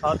7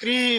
3